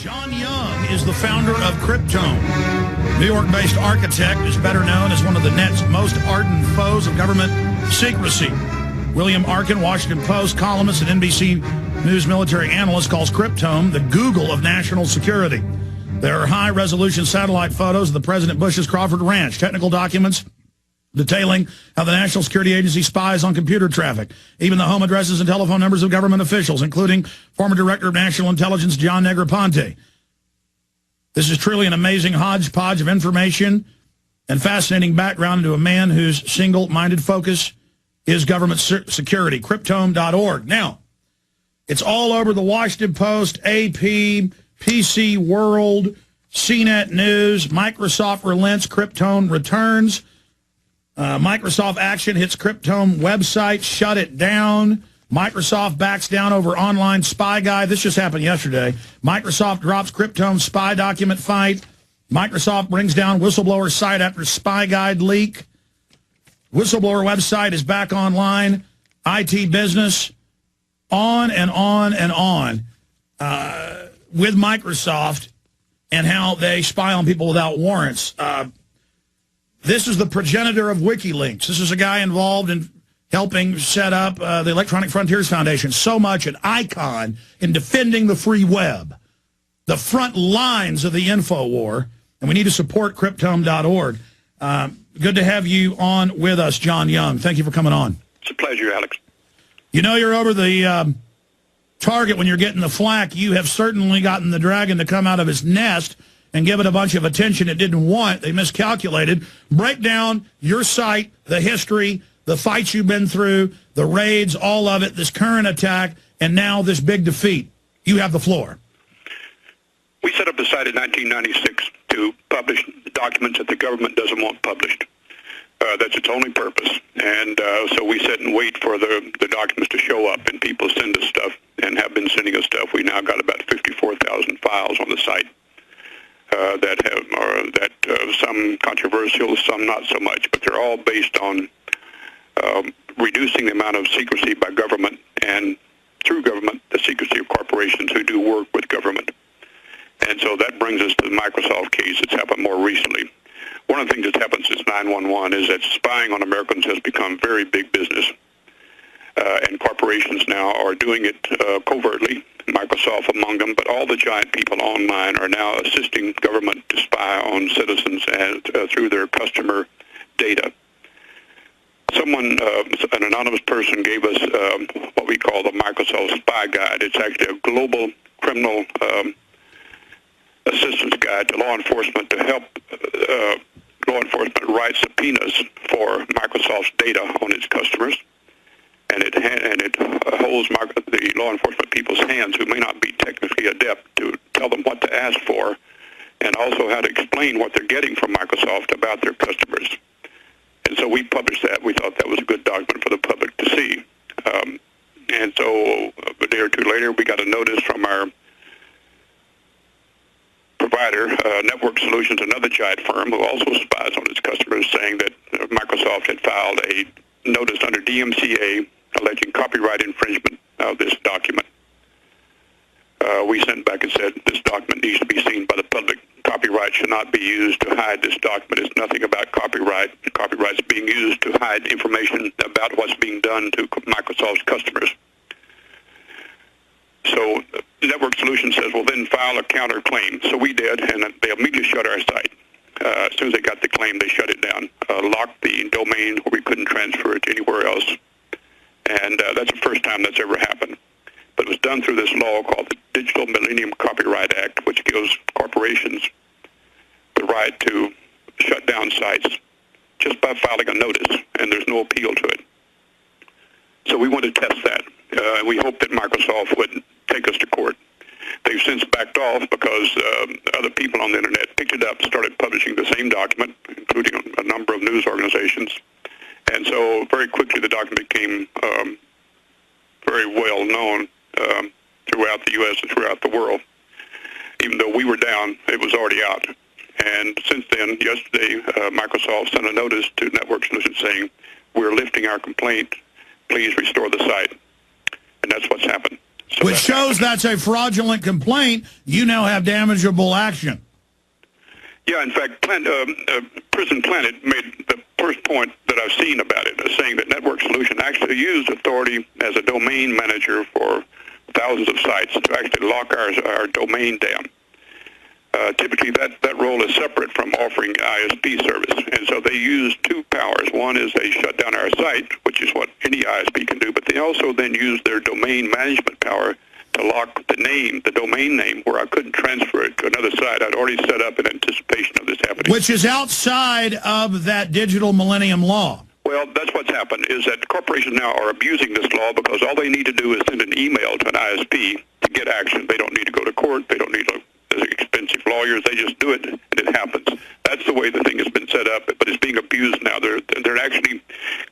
John Young is the founder of Cryptome. New York-based architect is better known as one of the net's most ardent foes of government secrecy. William Arkin, Washington Post columnist and NBC News military analyst, calls Cryptome the Google of national security. There are high-resolution satellite photos of the President Bush's Crawford Ranch, technical documents detailing how the National Security Agency spies on computer traffic, even the home addresses and telephone numbers of government officials, including former Director of National Intelligence John Negroponte. This is truly an amazing hodgepodge of information and fascinating background into a man whose single-minded focus is government security. Cryptome.org. Now, it's all over the Washington Post, AP, PC World, CNET News. Microsoft relents, Cryptome returns. Microsoft action hits Cryptome website, shut it down. Microsoft backs down over online spy guide. This just happened yesterday. Microsoft drops Cryptome spy document fight. Microsoft brings down whistleblower site after spy guide leak. Whistleblower website is back online. IT business, on and on and on with Microsoft and how they spy on people without warrants. This is the progenitor of WikiLeaks. This is a guy involved in helping set up the Electronic Frontiers Foundation. So much an icon in defending the free web. The front lines of the info war. And we need to support Cryptome.org. Good to have you on with us, John Young. Thank you for coming on. It's a pleasure, Alex. You know you're over the target when you're getting the flack. You have certainly gotten the dragon to come out of its nest and give it a bunch of attention it didn't want. They miscalculated. Break down your site, the history, the fights you've been through, the raids, all of it, this current attack, and now this big defeat. You have the floor. We set up the site in 1996 to publish documents that the government doesn't want published. That's its only purpose. And so we sit and wait for the documents to show up, and people send us stuff and have been sending us stuff. We now got about 54,000 files on the site. That some controversial, some not so much, but they're all based on reducing the amount of secrecy by government and through government, the secrecy of corporations who do work with government. And so that brings us to the Microsoft case that's happened more recently. One of the things that's happened since 9/11 is that spying on Americans has become very big business. And corporations now are doing it covertly, Microsoft among them, but all the giant people online are now assisting government to spy on citizens through their customer data. Someone, an anonymous person, gave us what we call the Microsoft Spy Guide. It's actually a global criminal assistance guide to law enforcement to help law enforcement write subpoenas for Microsoft's data on its customers. And it holds the law enforcement people's hands who may not be technically adept to tell them what to ask for and also how to explain what they're getting from Microsoft about their customers. And so we published that. We thought that was a good document for the public to see. And so a day or two later, we got a notice from our provider, Network Solutions, another giant firm who also spies on its customers, saying that Microsoft had filed a notice under DMCA alleging copyright infringement of this document. We sent back and said this document needs to be seen by the public. Copyright should not be used to hide this document. It's nothing about copyright. Copyright is being used to hide information about what's being done to Microsoft's customers. So Network Solutions says, well, then file a counterclaim. So we did, and they immediately shut our site. As soon as they got the claim, they shut it down, locked the domain where we couldn't transfer it to anywhere else. And that's the first time that's ever happened. But it was done through this law called the Digital Millennium Copyright Act, which gives corporations the right to shut down sites just by filing a notice, and there's no appeal to it. So we want to test that. We hope that Microsoft would take us to court. They've since backed off because other people on the internet picked it up, started publishing the same document, including a number of news organizations. And so very quickly the document became very well known throughout the U.S. and throughout the world. Even though we were down, it was already out. And since then, yesterday, Microsoft sent a notice to Network Solutions saying, we're lifting our complaint. Please restore the site. And that's what's happened. So which shows that's a fraudulent complaint. You now have damageable action. Yeah, in fact, Prison Planet made the first point that I've seen about it, saying that Network Solution actually used authority as a domain manager for thousands of sites to actually lock our domain down. Typically, that role is separate from offering ISP service, and so they use two powers. One is they shut down our site, which is what any ISP can do, but they also then use their domain management power to lock the domain name, where I couldn't transfer it to another site I'd already set up in anticipation of this happening. Which is outside of that digital millennium law. Well, that's what's happened, is that corporations now are abusing this law because all they need to do is send an email to an ISP to get action. They don't need to go to court. They don't need expensive lawyers. They just do it, and it happens. That's the way the thing has been set up, but it's being abused now. They're actually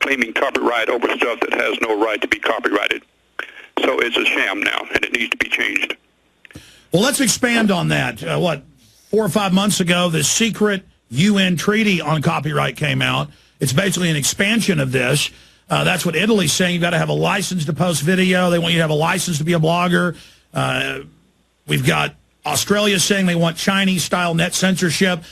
claiming copyright over stuff that has no right to be copyrighted. So it's a sham now, and it needs to be changed. Well, let's expand on that. 4 or 5 months ago, the secret UN treaty on copyright came out. It's basically an expansion of this. That's what Italy's saying. You've got to have a license to post video. They want you to have a license to be a blogger. We've got Australia saying they want Chinese-style net censorship.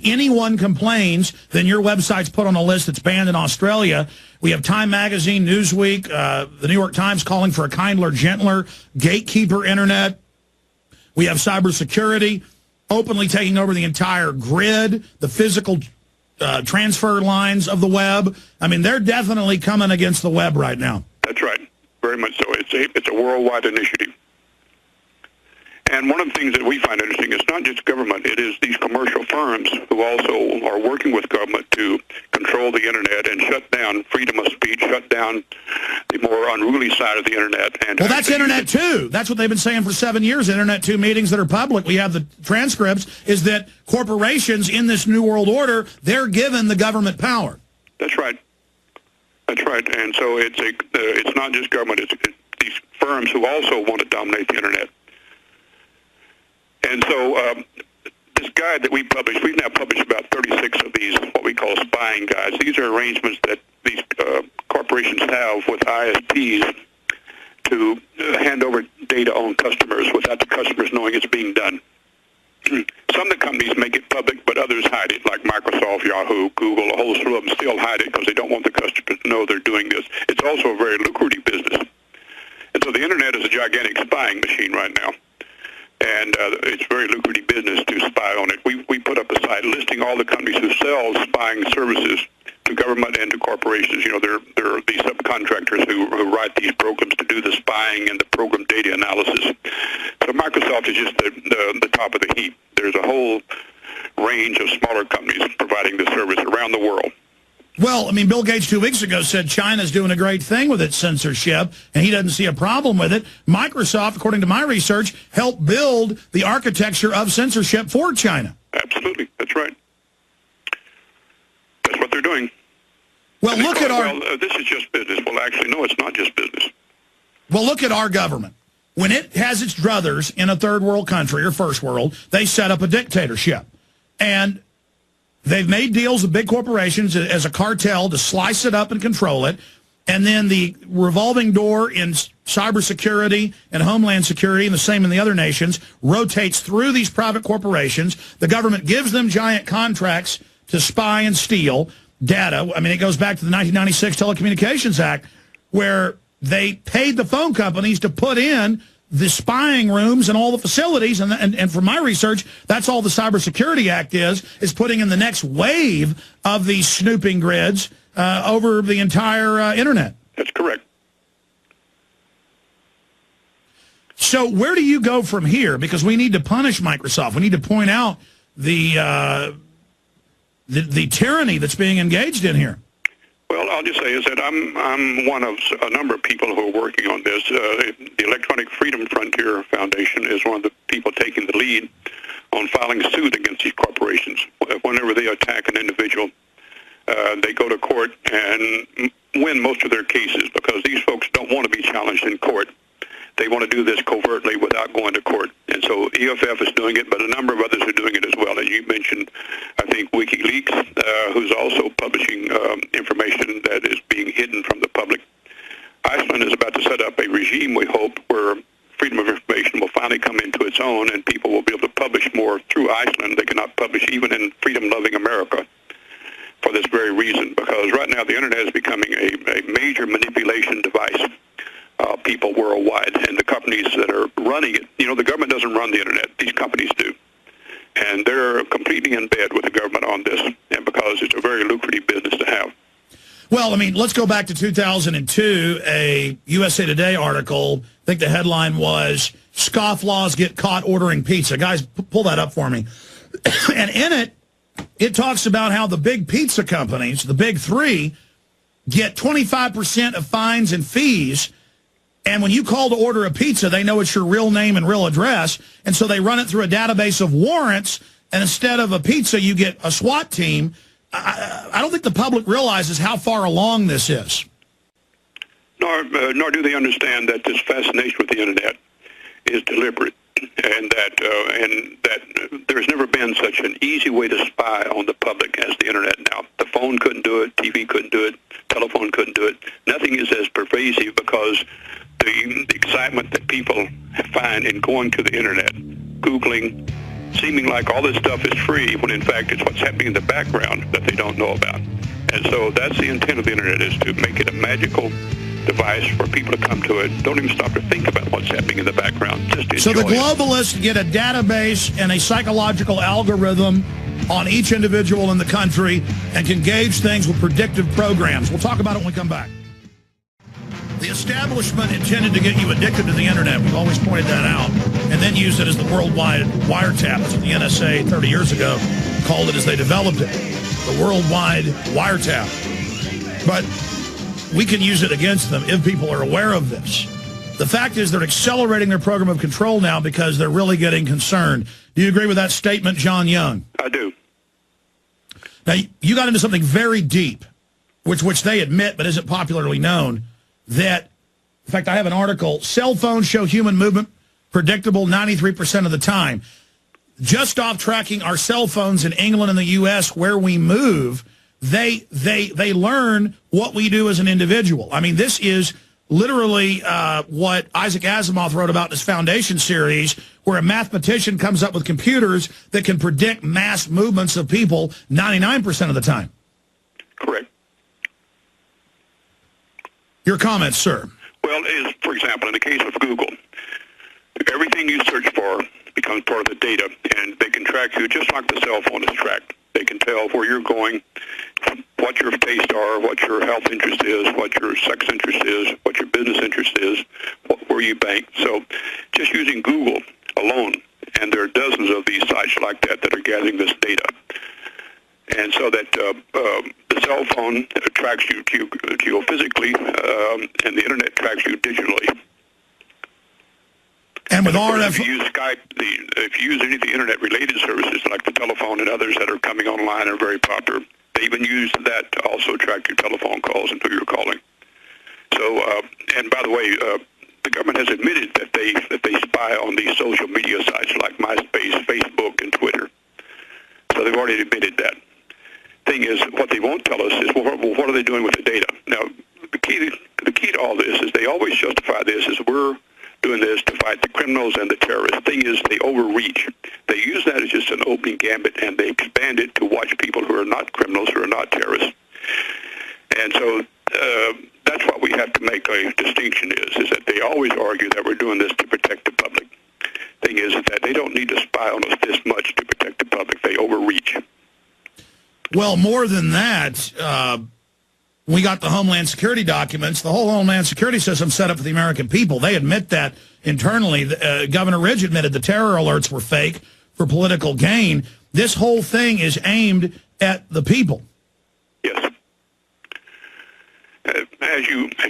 Anyone complains, then your website's put on a list that's banned in Australia. We have Time Magazine, Newsweek, the New York Times calling for a kinder, gentler, gatekeeper internet. We have cybersecurity openly taking over the entire grid, the physical transfer lines of the web. I mean, they're definitely coming against the web right now. That's right. Very much so. It's a worldwide initiative. And one of the things that we find interesting is not just government, it is these commercial firms who also are working with government to control the internet and shut down freedom of speech, shut down the more unruly side of the internet. And well, that's Internet 2. That's what they've been saying for 7 years. Internet 2 meetings that are public, we have the transcripts, is that corporations in this new world order, they're given the government power. That's right. That's right. And so it's not just government, it's these firms who also want to dominate the internet. And so this guide that we published, we've now published about 36 of these, what we call spying guides. These are arrangements that these corporations have with ISPs to hand over data on customers without the customers knowing it's being done. Some of the companies make it public, but others hide it, like Microsoft, Yahoo, Google, a whole slew of them still hide it because they don't want the customers to know they're doing this. It's also a very lucrative business. And so the internet is a gigantic spying machine right now. And it's very lucrative business to spy on it. We put up a site listing all the companies who sell spying services to government and to corporations. You know, there are these subcontractors who write these programs to do the spying and the program data analysis. So Microsoft is just the top of the heap. There's a whole range of smaller companies providing the service around the world. Well, I mean, Bill Gates 2 weeks ago said China's doing a great thing with its censorship, and he doesn't see a problem with it. Microsoft, according to my research, helped build the architecture of censorship for China. Absolutely. That's right. That's what they're doing. Well, look at our... Well, this is just business. Well, actually, no, it's not just business. Well, look at our government. When it has its druthers in a third world country or first world, they set up a dictatorship. And they've made deals with big corporations as a cartel to slice it up and control it. And then the revolving door in cybersecurity and homeland security, and the same in the other nations, rotates through these private corporations. The government gives them giant contracts to spy and steal data. I mean, it goes back to the 1996 Telecommunications Act, where they paid the phone companies to put in the spying rooms and all the facilities, and from my research, that's all the Cybersecurity Act is putting in the next wave of these snooping grids over the entire internet. That's correct. So where do you go from here? Because we need to punish Microsoft. We need to point out the tyranny that's being engaged in here. Well, I'll just say is that I'm one of a number of people who are working on this. The Electronic Freedom Frontier Foundation is one of the people taking the lead on filing suit against these corporations. Whenever they attack an individual, they go to court and win most of their cases because these folks don't want to be challenged in court. They want to do this covertly without going to court. And so EFF is doing it, but a number of others are doing it as well. And you mentioned, I think, WikiLeaks, who's also publishing information that is being hidden from the public. Iceland is about to set up a regime, we hope, where freedom of information will finally come into its own, and people will be able to publish more through Iceland. They cannot publish even in freedom-loving America for this very reason, because right now the internet is becoming a major manipulation device. People worldwide, and the companies that are running it, the government doesn't run the internet. These companies do. And they're completely in bed with the government on this, and because it's a very lucrative business to have. Well, I mean, let's go back to 2002, a USA Today article. I think the headline was, "Scofflaws Get Caught Ordering Pizza." Guys, pull that up for me. And in it, it talks about how the big pizza companies, the big three, get 25% of fines and fees. And when you call to order a pizza, they know it's your real name and real address. And so they run it through a database of warrants. And instead of a pizza, you get a SWAT team. I don't think the public realizes how far along this is. Nor do they understand that this fascination with the internet is deliberate, and that there's never been such an easy way to spy on the public as the internet now. The phone couldn't do it, TV couldn't do it, telephone couldn't do it. Nothing is as pervasive, because the excitement that people find in going to the internet, Googling, seeming like all this stuff is free, when in fact it's what's happening in the background that they don't know about. And so that's the intent of the internet, is to make it a magical device for people to come to it. Don't even stop to think about what's happening in the background. Just enjoy So the globalists get a database and a psychological algorithm on each individual in the country and can gauge things with predictive programs. We'll talk about it when we come back. The establishment intended to get you addicted to the internet. We've always pointed that out. And then used it as the worldwide wiretap. That's what the NSA 30 years ago called it as they developed it. The worldwide wiretap. But we can use it against them if people are aware of this. The fact is they're accelerating their program of control now because they're really getting concerned. Do you agree with that statement, John Young? I do. Now, you got into something very deep, which they admit but isn't popularly known, that, in fact, I have an article, cell phones show human movement predictable 93% of the time. Just off tracking our cell phones in England and the U.S. where we move, they learn what we do as an individual. I mean, this is literally what Isaac Asimov wrote about in his Foundation series, where a mathematician comes up with computers that can predict mass movements of people 99% of the time. Correct. Your comments, sir. Well, for example, in the case of Google, everything you search for becomes part of the data, and they can track you just like the cell phone is tracked. They can tell where you're going, what your tastes are, what your health interest is, what your sex interest is, what your business interest is, where you bank. So just using Google alone, and there are dozens of these sites like that that are gathering this data. And so that the cell phone tracks you geophysically, and the internet tracks you digitally. And with RF, if you use Skype, if you use any of the internet-related services like the telephone and others that are coming online are very popular, they even use that to also track your telephone calls and who you're calling. So, and by the way, the government has admitted that they spy on these social media sites like MySpace, Facebook, and Twitter. So they've already admitted that. Thing is, what they won't tell us is, well, what are they doing with the data? Now, the key to all this is they always justify this as we're doing this to fight the criminals and the terrorists. Thing is, they overreach. They use that as just an opening gambit, and they expand it to watch people who are not criminals, who are not terrorists. And so that's what we have to make a distinction is that they always argue that we're doing this to protect the public. Thing is that they don't need to spy on us this much to protect the public. They overreach. Well, more than that, we got the Homeland Security documents. The whole Homeland Security system set up for the American people. They admit that internally. Governor Ridge admitted the terror alerts were fake for political gain. This whole thing is aimed at the people. Yes. As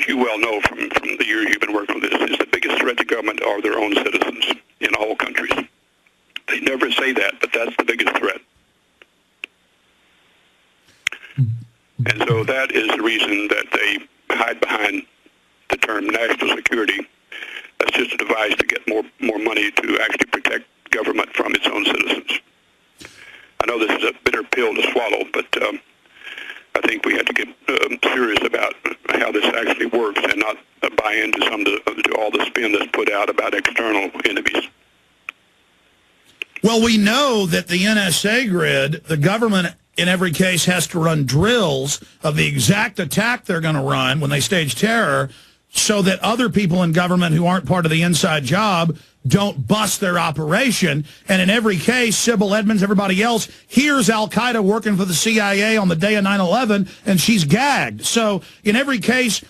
you well know from the years you've been working with this, is the biggest threat to government are their own citizens in all countries. They never say that, but that's the biggest threat. And so that is the reason that they hide behind the term national security. That's just a device to get more money to actually protect government from its own citizens. I know this is a bitter pill to swallow, but I think we had to get serious about how this actually works and not buy into to all the spin that's put out about external enemies. Well, we know that the NSA grid, the government in every case has to run drills of the exact attack they're going to run when they stage terror so that other people in government who aren't part of the inside job don't bust their operation. And in every case, Sybil Edmonds, everybody else, hears al-Qaeda working for the CIA on the day of 9/11, and she's gagged. So in every case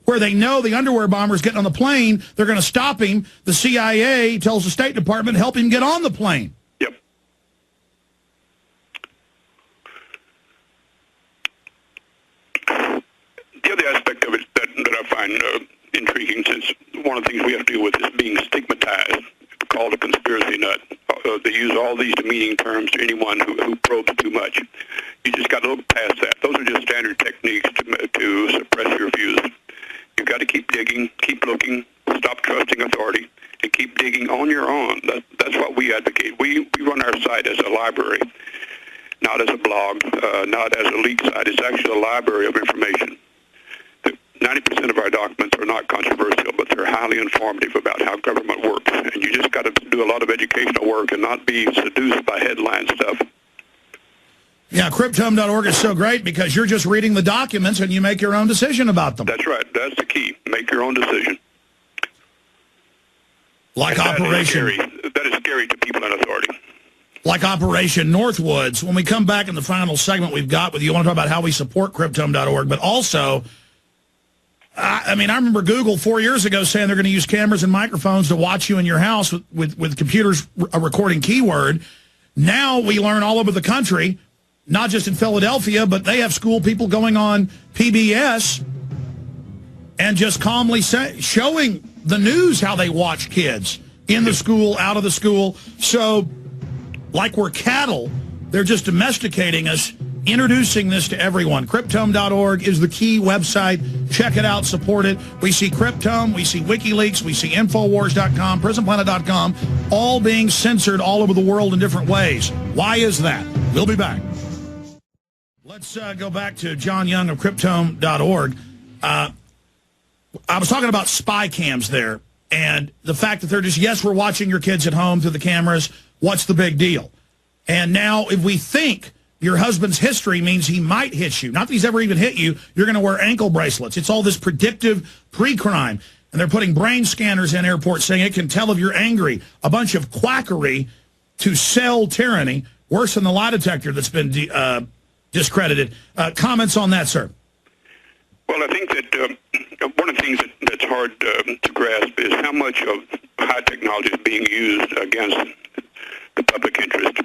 where they know the underwear bomber's getting on the plane, they're going to stop him. The CIA tells the State Department, help him get on the plane. Yep. The other aspect of it that I find intriguing, since one of the things we have to deal with is being stigmatized, called a conspiracy nut. They use all these demeaning terms to anyone who probes too much. You just got to look past that. Those are just standard techniques to suppress your views. You've got to keep digging, keep looking, stop trusting authority, and keep digging on your own. That's what we advocate. We run our site as a library, not as a blog, not as a leak site. It's actually a library of information. 90% of our documents are not controversial, but they're highly informative about how government works. And you just got to do a lot of educational work and not be seduced by headline stuff. Yeah, Cryptome.org is so great because you're just reading the documents and you make your own decision about them. That's right. That's the key. Make your own decision. Like Operation... That is scary to people in authority. Like Operation Northwoods. When we come back in the final segment we've got with you, I want to talk about how we support Cryptome.org, but also... I mean, I remember Google 4 years ago saying they're going to use cameras and microphones to watch you in your house with computers recording keyword. Now we learn all over the country, not just in Philadelphia, but they have school people going on PBS and just calmly showing the news how they watch kids in the school, out of the school. So, like we're cattle, they're just domesticating us, introducing this to everyone. Cryptome.org is the key website. Check it out, support it. We see Cryptome, we see WikiLeaks, we see Infowars.com, PrisonPlanet.com, all being censored all over the world in different ways. Why is that? We'll be back. Let's go back to John Young of Cryptome.org. I was talking about spy cams there, and the fact that they're just, yes, we're watching your kids at home through the cameras. What's the big deal? And now if we think your husband's history means he might hit you, not that he's ever even hit you, you're going to wear ankle bracelets. It's all this predictive pre-crime. And they're putting brain scanners in airports saying it can tell if you're angry. A bunch of quackery to sell tyranny, worse than the lie detector that's been discredited. Comments on that, sir? Well, I think that one of the things that's hard to grasp is how much of high technology is being used against the public interest.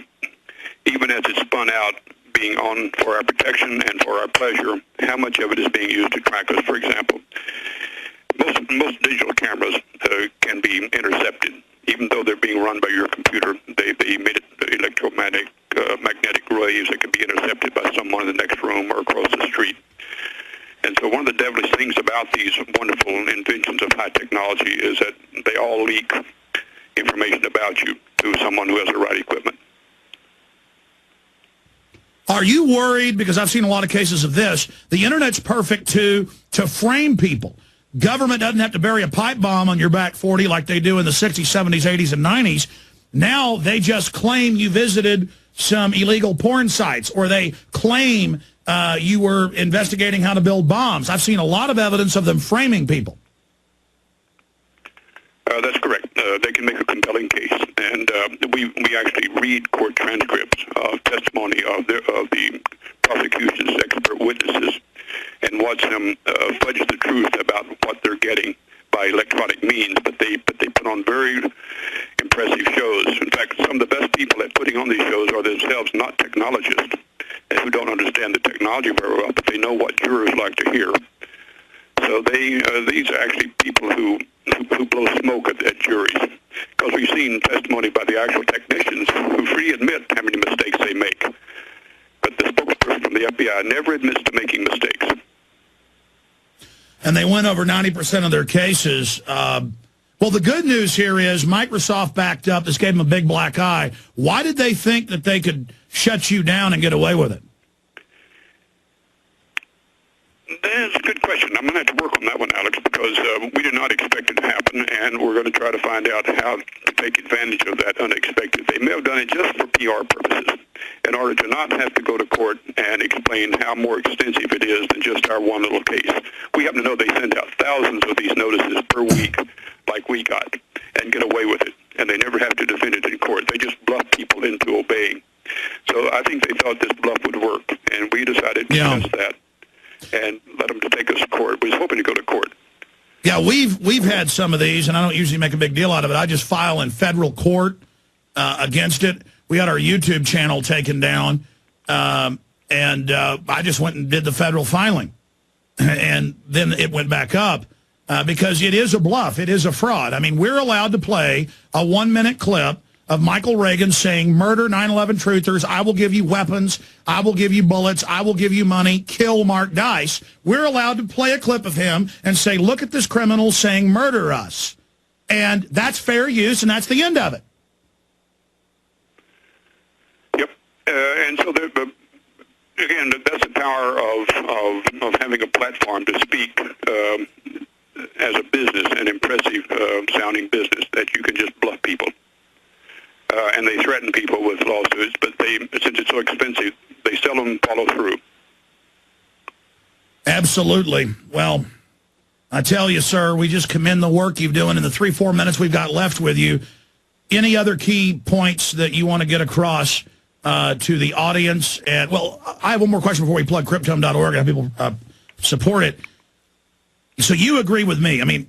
Even as it's spun out, being on for our protection and for our pleasure, how much of it is being used to track us? For example, most digital cameras can be intercepted, even though they're being run by your computer. They emit electromagnetic magnetic waves that can be intercepted by someone in the next room or across the street. And so one of the devilish things about these wonderful inventions of high technology is that they all leak information about you to someone who has the right equipment. Are you worried, because I've seen a lot of cases of this, the internet's perfect to frame people. Government doesn't have to bury a pipe bomb on your back 40 like they do in the 60s, 70s, 80s, and 90s. Now they just claim you visited some illegal porn sites, or they claim you were investigating how to build bombs. I've seen a lot of evidence of them framing people. That's correct. They can make a compelling case, and we actually read court transcripts of testimony of the prosecution's expert witnesses and watch them fudge the truth about what they're getting by electronic means. But they put on very impressive shows. In fact, some of the best people at putting on these shows are themselves not technologists who don't understand the technology very well, but they know what jurors like to hear. So these are actually people who blow smoke at juries, because we've seen testimony by the actual technicians who freely admit how many mistakes they make. But the spokesperson from the FBI never admits to making mistakes. And they win over 90% of their cases. Well, the good news here is Microsoft backed up. This gave them a big black eye. Why did they think that they could shut you down and get away with it? That's a good question. I'm going to have to work on that one, Alex, because we did not expect it to happen, and we're going to try to find out how to take advantage of that unexpected. They may have done it just for PR purposes, in order to not have to go to court and explain how more extensive it is than just our one little case. We happen to know they send out thousands of these notices per week, like we got, and get away with it, and they never have to defend it in court. They just bluff people into obeying. So I think they thought this bluff would work, and we decided to test that and let them to take us to court. We was hoping to go to court. Yeah, we've had some of these, and I don't usually make a big deal out of it. I just file in federal court against it. We had our YouTube channel taken down, and I just went and did the federal filing. And then it went back up because it is a bluff. It is a fraud. I mean, we're allowed to play a 1-minute clip of Michael Reagan saying, murder 9/11 truthers, I will give you weapons, I will give you bullets, I will give you money, kill Mark Dice. We're allowed to play a clip of him and say, look at this criminal saying murder us. And that's fair use, and that's the end of it. Yep. And so, again, that's the power of having a platform to speak as a business, an impressive sounding business, that you can just bluff people. And they threaten people with lawsuits, but since it's so expensive, they seldom follow through. Absolutely. Well, I tell you, sir, we just commend the work you're doing in the 3-4 minutes we've got left with you. Any other key points that you want to get across to the audience? And well, I have one more question before we plug Cryptome.org and have people support it. So you agree with me? I mean,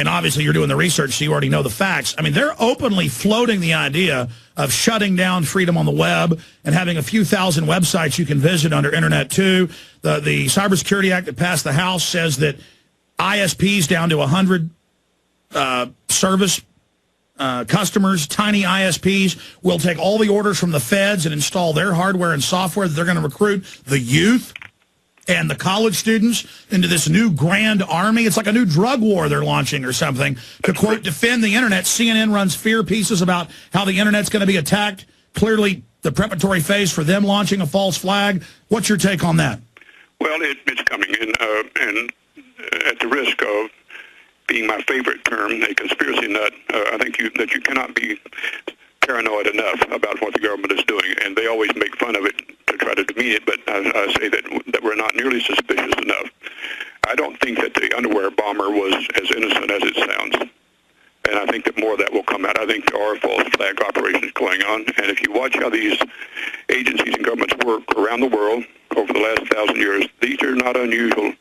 obviously you're doing the research, so you already know the facts. I mean, they're openly floating the idea of shutting down freedom on the web and having a few thousand websites you can visit under Internet 2. The Cybersecurity Act that passed the House says that ISPs down to 100 service customers, tiny ISPs, will take all the orders from the feds and install their hardware and software that they're going to recruit the youth and the college students into this new grand army. It's like a new drug war they're launching or something to, quote, defend the Internet. CNN runs fear pieces about how the Internet's going to be attacked. Clearly the preparatory phase for them launching a false flag. What's your take on that? Well, it's coming, and at the risk of being my favorite term, a conspiracy nut, I think that you cannot be paranoid enough about what the government is doing, and they always make fun of it to try to demean it, but I say that we're not nearly suspicious enough. I don't think that the underwear bomber was as innocent as it sounds, and I think that more of that will come out. I think there are false flag operations going on, and if you watch how these agencies and governments work around the world over the last 1,000 years, these are not unusual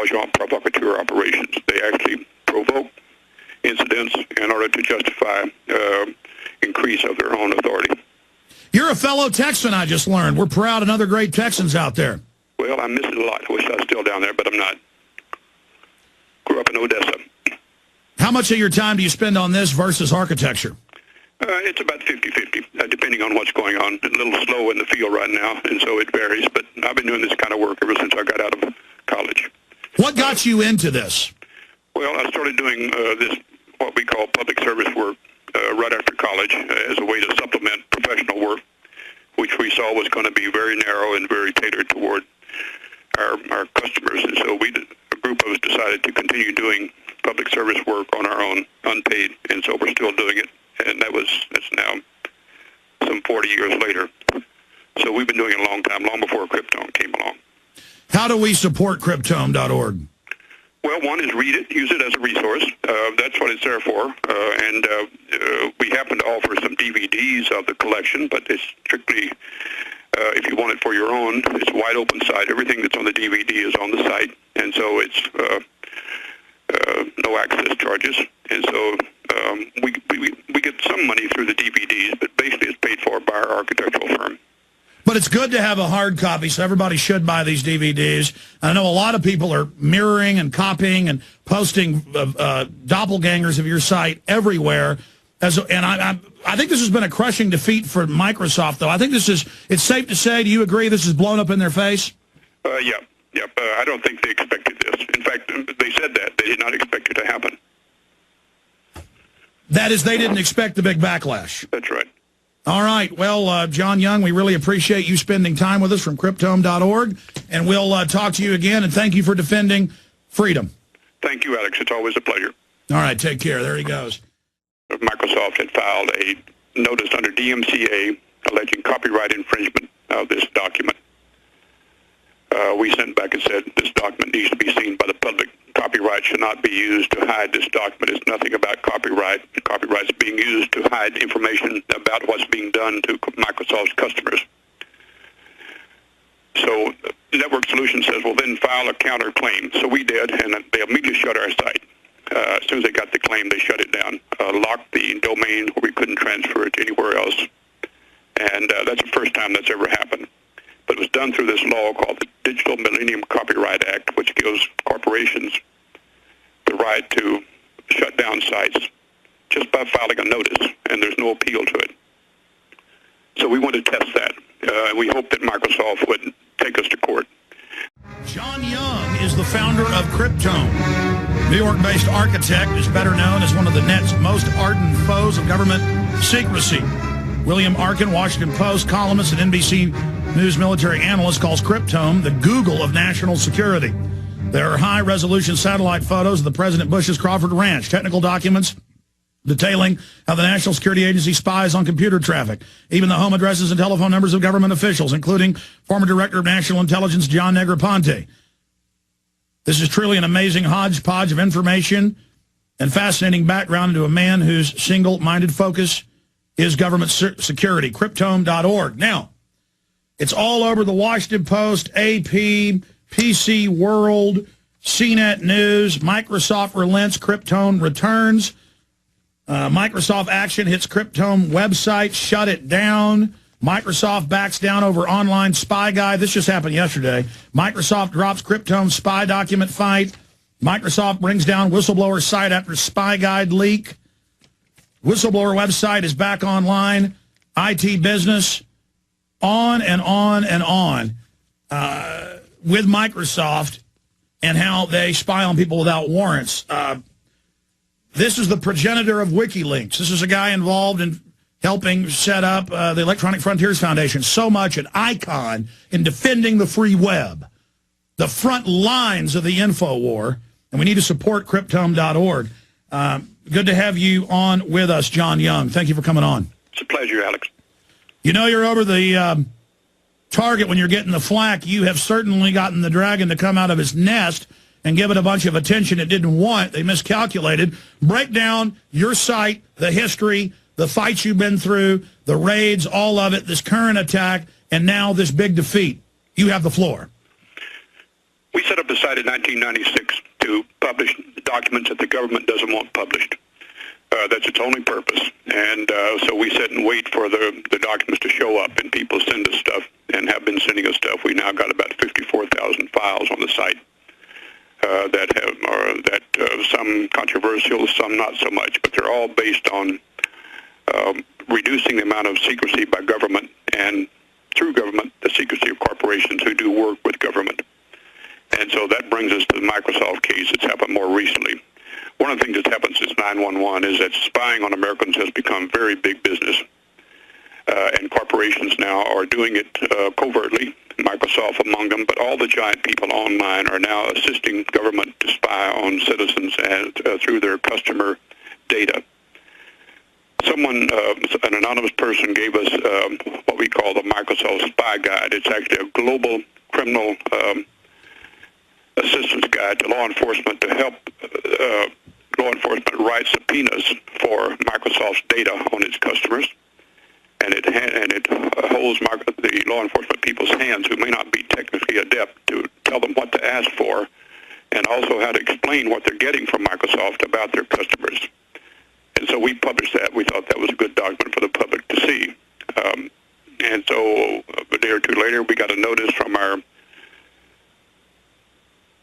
agent provocateur operations. They actually provoke incidents in order to justify increase of their own authority. You're a fellow Texan, I just learned. We're proud of other great Texans out there. Well, I miss it a lot. I wish I was still down there, but I'm not. Grew up in Odessa. How much of your time do you spend on this versus architecture? It's about 50-50, depending on what's going on. A little slow in the field right now, and so it varies, but I've been doing this kind of work ever since I got out of college. What got you into this? Well, I started doing this, what we call public service work, right after college as a way to supplement professional work, which we saw was going to be very narrow and very tailored toward our customers. And so a group of us decided to continue doing public service work on our own, unpaid, and so we're still doing it. And that's now some 40 years later. So we've been doing it a long time, long before Cryptome came along. How do we support Cryptome.org? Well, one is read it, use it as a resource. That's what it's there for. And we happen to offer some DVDs of the collection, but it's strictly, if you want it for your own, it's a wide open site. Everything that's on the DVD is on the site, and so it's no access charges. And so we get some money through the DVDs, but basically it's paid for by our architectural firm. But it's good to have a hard copy, so everybody should buy these DVDs. I know a lot of people are mirroring and copying and posting doppelgangers of your site everywhere. And I think this has been a crushing defeat for Microsoft, though. I think it's safe to say, do you agree this is blown up in their face? Yeah. I don't think they expected this. In fact, they said that. They did not expect it to happen. That is, they didn't expect the big backlash. That's right. All right. Well, John Young, we really appreciate you spending time with us from cryptome.org, and we'll talk to you again, and thank you for defending freedom. Thank you, Alex. It's always a pleasure. All right. Take care. There he goes. Microsoft had filed a notice under DMCA alleging copyright infringement of this document. We sent back and said this document needs to be seen by the public. Copyright should not be used to hide this document. It's nothing about copyright. Copyright is being used to hide information about what's being done to Microsoft's customers. So Network Solutions says, well, then file a counterclaim. So we did, and they immediately shut our site. As soon as they got the claim, they shut it down, locked the domain where we couldn't transfer it anywhere else. And that's the first time that's ever happened. But it was done through this law called the Digital Millennium Copyright Act, which gives corporations the right to shut down sites just by filing a notice, and there's no appeal to it. So we want to test that, and we hope that Microsoft would take us to court. John Young is the founder of Cryptome. New York-based architect is better known as one of the net's most ardent foes of government secrecy. William Arkin, Washington Post columnist and NBC News military analyst, calls Cryptome the Google of national security. There are high-resolution satellite photos of the President Bush's Crawford Ranch, technical documents detailing how the National Security Agency spies on computer traffic, even the home addresses and telephone numbers of government officials, including former Director of National Intelligence John Negroponte. This is truly an amazing hodgepodge of information and fascinating background into a man whose single-minded focus is government security. Cryptome.org. Now, it's all over the Washington Post, AP, PC World, CNET News. Microsoft relents, Cryptome returns. Microsoft action hits Cryptome website, shut it down. Microsoft backs down over online spy guide. This just happened yesterday. Microsoft drops Cryptome spy document fight. Microsoft brings down whistleblower site after spy guide leak. Whistleblower website is back online. IT business, on and on and on with Microsoft and how they spy on people without warrants. This is the progenitor of WikiLeaks. This is a guy involved in helping set up the Electronic Frontiers Foundation. So much an icon in defending the free web. The front lines of the info war. And we need to support Cryptome.org. Good to have you on with us, John Young. Thank you for coming on. It's a pleasure, Alex. You know you're over the target when you're getting the flack. You have certainly gotten the dragon to come out of its nest and give it a bunch of attention it didn't want. They miscalculated. Break down your site, the history, the fights you've been through, the raids, all of it, this current attack, and now this big defeat. You have the floor. We set up the site in 1996 to publish documents that the government doesn't want published. That's its only purpose. And so we sit and wait for the documents to show up, and people send us stuff and have been sending us stuff. We now got about 54,000 files on the site that some controversial, some not so much, but they're all based on reducing the amount of secrecy by government and through government, the secrecy of corporations who do work with government. And so that brings us to the Microsoft case that's happened more recently. One of the things that's happened since 9/11 is that spying on Americans has become very big business. And corporations now are doing it covertly, Microsoft among them, but all the giant people online are now assisting government to spy on citizens and through their customer data. Someone, an anonymous person, gave us what we call the Microsoft Spy Guide. It's actually a global criminal assistance guide to law enforcement to help law enforcement write subpoenas for Microsoft's data on its customers. And it holds the law enforcement people's hands who may not be technically adept to tell them what to ask for and also how to explain what they're getting from Microsoft about their customers. And so we published that. We thought that was a good document for the public to see. And so a day or two later, we got a notice from our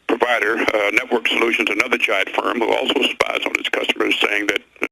provider, Network Solutions, another giant firm who also spies on its customers, saying that